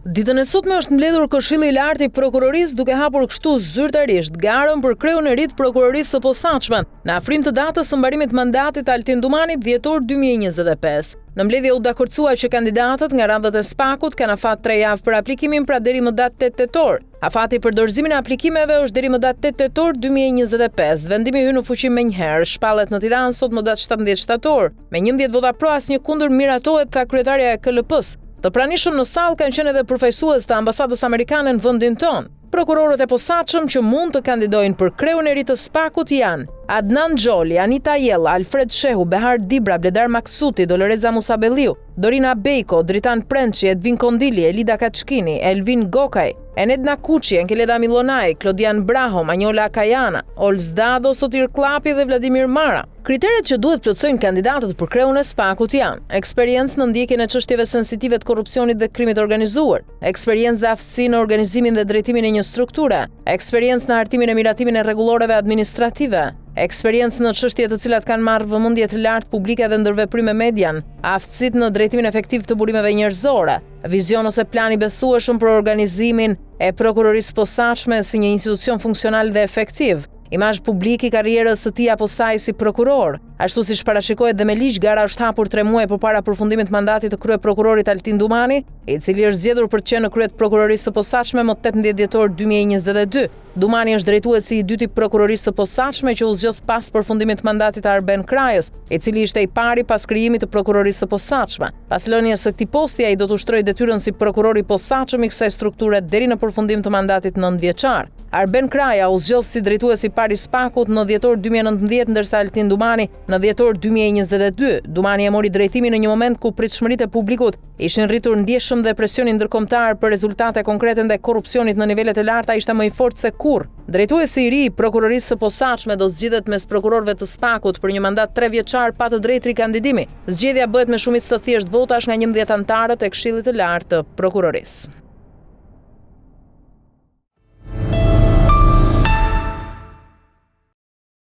Ditën e sotme është mbledhur Këshilli i Lartë i Prokurorisë duke hapur kështu zyrtarisht garën për kreun e ri të Prokurorisë së posaçme në afrim të datës së mbarimit të mandatit Altin Dumanit dhjetor 2025. Në mbledhje u dakordcua që kandidatët nga radhët e SPAK-ut kanë afat 3 javë për aplikimin, pra deri më datë 8 tetor. Afati për dorëzimin e aplikimeve është deri më datë 8 tetor 2025. Vendimi hyn në fuqi menjëherë, shpallet në Tiranë sot më datë 17 shtator. Me 11 vota pro, asnjë kundër, miratohet, tha kryetaria e KLP-s. Të pranishëm në sallë kanë qenë edhe përfaqësues të ambasadës amerikane në vendin tonë. Prokurorët e posaçëm që mund të kandidojnë për kreun e ri të SPAK-ut janë Adnan Xholi, Anita Jella, Alfred Shehu, Behar Dibra, Bledar Maksuti, Doloreza Musabelliu, Dorina Bejko, Dritan Prençi, Edvin Kondili, Elida Kaçkini, Elvin Gokaj, Enedna Kuçi, Enkeleda Milonaj, Klodian Braho, Manjola Kajana, Olz Dado, Sotir Klapi dhe Vladimir Mara. Kriteret që duhet plotësojnë kandidatët për kreun e SPAK-ut janë: eksperiencë në ndjekjen e çështjeve sensitive të korrupsionit dhe krimit organizuar, eksperiencë dhe aftësi në organizimin dhe drejtimin e një strukture, eksperiencë në hartimin e miratimin e rregulloreve administrative, eksperiencë në çështje të cilat kanë marrë vëmendje të lartë publike dhe ndërveprim me median, aftësitë në drejtimin efektiv të burimeve njerëzore, vizion ose plan i besueshëm për organizimin e prokurorisë posaçme si një institucion funksional dhe efektiv, imazh publik i karrierës së tij apo saj si prokuror. Ashtu siç parashikohet dhe me ligj, gara është hapur 3 muaj përpara përfundimit të mandatit të kryeprokurorit Altin Dumani, i cili është zgjedhur për të qenë në krye të prokurorisë së posaçme më 18 dhjetor 2022. Dumani është drejtuesi i dytë i prokurorisë së posaçme që u zgjodh pas përfundimit të mandatit të Arben Krajës, i cili ishte i pari pas krijimit të prokurorisë së posaçme. Pas lënies së këtij posti, ai do të ushtrojë detyrën si prokuror i posaçëm i kësaj strukture deri në përfundim të mandatit 9 vjeçar. Arben Kraja u zgjodh si drejtues i pari SPAK-ut në dhjetor 2019, ndërsa Altin Dumani në dhjetor 2022. Dumani e mori drejtimin në një moment ku pritshmëritë e publikut ishin rritur ndjeshëm dhe presioni ndërkombëtar për rezultate konkrete ndaj korrupsionit në nivelet e larta ishte më i fortë se kurrë. Drejtuesi i ri i prokurorisë së posaçme do zgjidhet mes prokurorëve të SPAK-ut për një mandat 3 vjeçar pa të drejtë rikandidimi. Zgjedhja bëhet me shumicë të thjeshtë votash nga 11 anëtarët e Këshillit të Lartë të Prokurorisë.